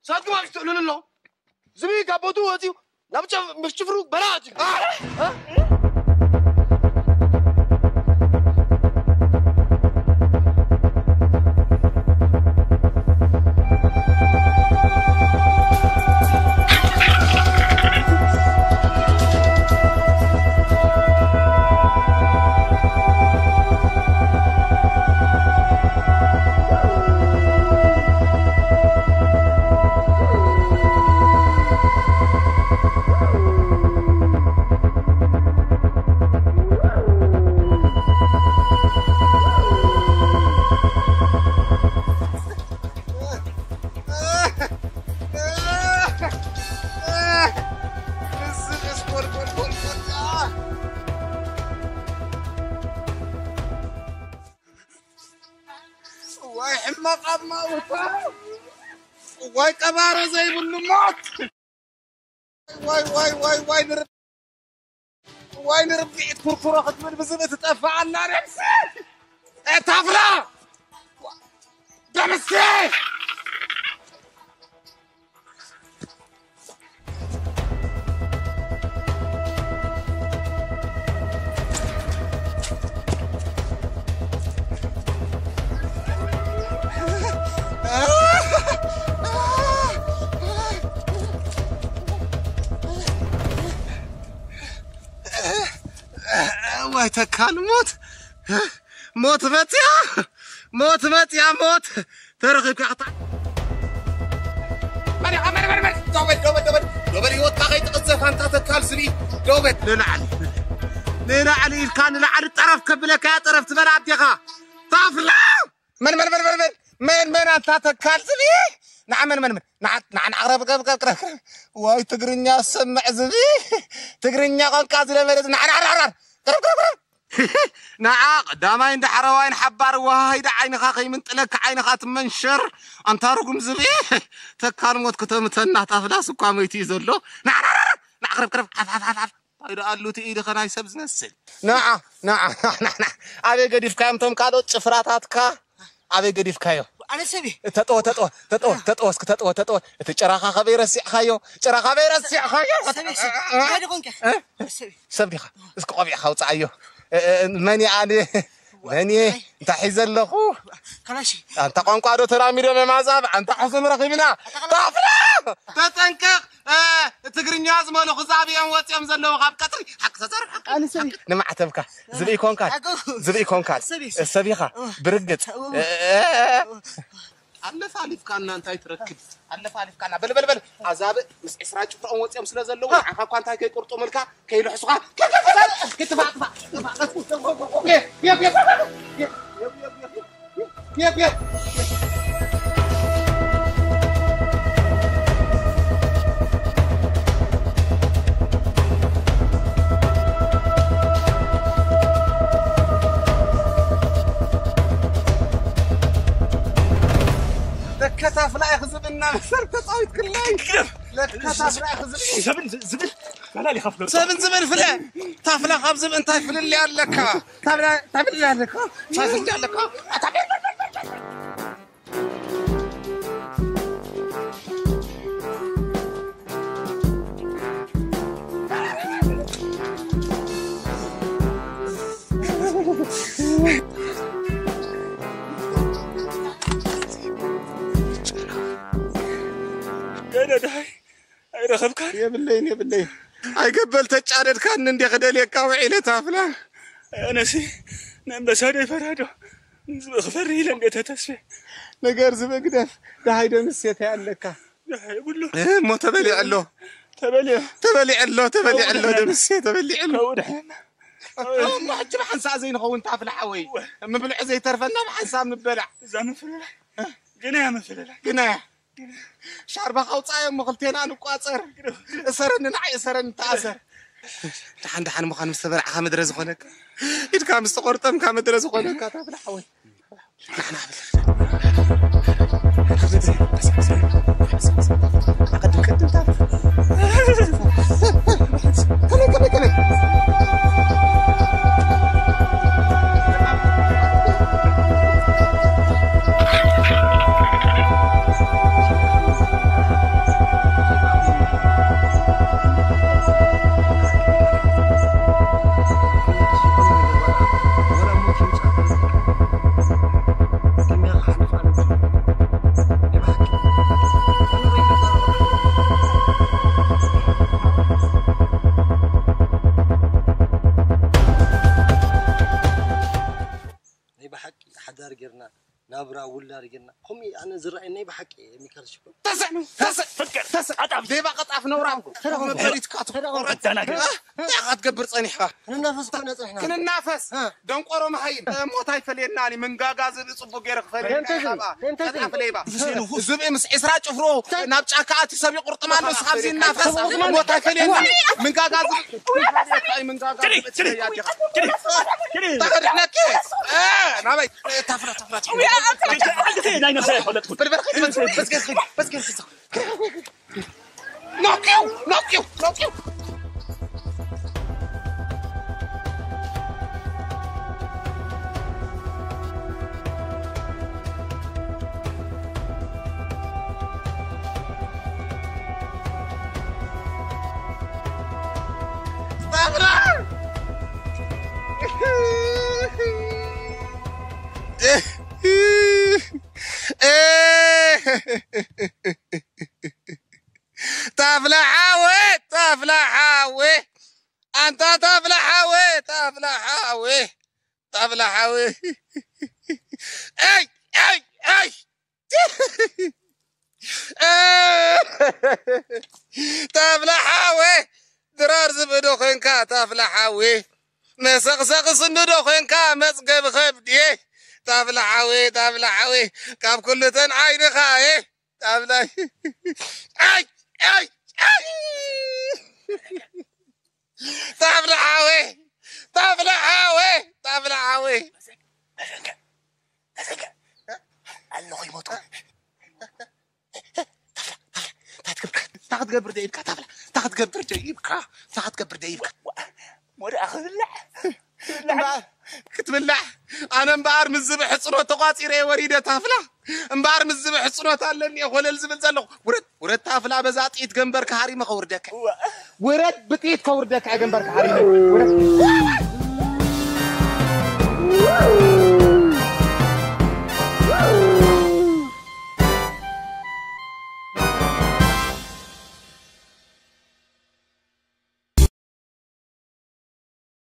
صادق ما تقولون الله زمي كابوتو هاتيو نبتش مش تفرق بلاج واي كبار زي بالنمط واي نربي كركره خدمه بزبه تطفى عنا نفسي طفله دمسي واي تكال موت موت ترغب قطع مري دوبل يوت باقي تقصف انت تكال سبي دوبل لنا علي كان لعل الطرف كبلك يا طرف تبرات يخا طافلا من انت تكال سبي نعم نعم قرب واي تقرنيا سمع زبي تقرنيا قنقاز لمرز نعم قرب نعم قدامي عند حروين حبار وهايدا عينها قيمنطلك عينها تمنشر انت رقم زبي تكال موت كتمتنا طافلا سقاميتي زلو نعم قرب حف هيدا قالو تيدي خناي سبز نسل نعم ابي قديف كامتم كادو صفراتاتكا ابي قديف كايو انا سبي تطو تجراخا خبير سيخايو جراخا خبير سيخايو سبي هادي كونك سبي خا اسك قبيع خوصايو ماني انت حيزلخو كلاشي انت قنقادو تراميدو ممازاب انت حسن رقيبنا طافلا تتنكق تغرينيا زمالو خزابيان وطيام زلو خاب قطري حق تصرف انا سبي نمعتبكا زبي كونكا سبيخا برقت علف كان انت يتركب علف كان بل عذاب مس اسراج فرعون وطيام سلا زلو عخا كان انت كيقرطو ملكا كيلحسخا كتفا يب كتاف لا يخزبنا مسرت طايت كلاي لك كتاف لا يخزب زبل لا لي خفلو زبل فلا طافلا خبز انت فل اللي عليك طافلا اللي عليك شايف اللي عليك اي رخبك يا بالليل اي قبل تجارد كان اندي خدليك وعيله تافلا انا سي نمبساده فرادو زبخفري لنده تتسفي نغير زبقدف ده هيدا مسيت يالك ده يقول له مو تبلي علو ده مسيت تبلي علو ما حجب حنسا زين خو انت عفل حوي مبلع زي ترفنا بحساب نبلع زعما فللا قناع شعر بخوصايا مخلتين انا قاصر اسرن نعي اسرن تاثر دحن مخان مستبرع خمد رز خونك يد كام استقرتم كام درز خونك تابل حوي نحن كمل كلها رجلنا خمي أنا زرعيني بحكي ميكالش تسع أطعم ديبا قطعف نورامكم خلهم بريت كاتو هتقبر صنيحة كنا ننافس دون قرو محين موتاي فليناني من غاغاز بصبو غير فليبا زبي مس اسرا چفرو ناب چاكات سبي قرطمان بس خابزي نافس موتاي فليناني من غاغاز من غاغاز تخرجنا كيس نابي تفرا بس كده نوكيو تفلحاوي أنت تفلحاوي أي تفلحاوي درار زبدو خنكا تفلحاوي مسقسق صندو خنكا مسقب خبدي تفلحاوي كاب كل تن عين خاي تفلح أي تفلحاوي اللغة يموتون تقبر دايبك تقبر دايبك مور اخذ اللح كتبلح انا مبار من الزبح صنو تقاصيري وريده تافلا مبار من الزبح صنو تالني خلل زبل زلو ورد تافلا بزاطيت جنبرك حريم خوردك ورد بطيت خوردك جنبرك حريم ورد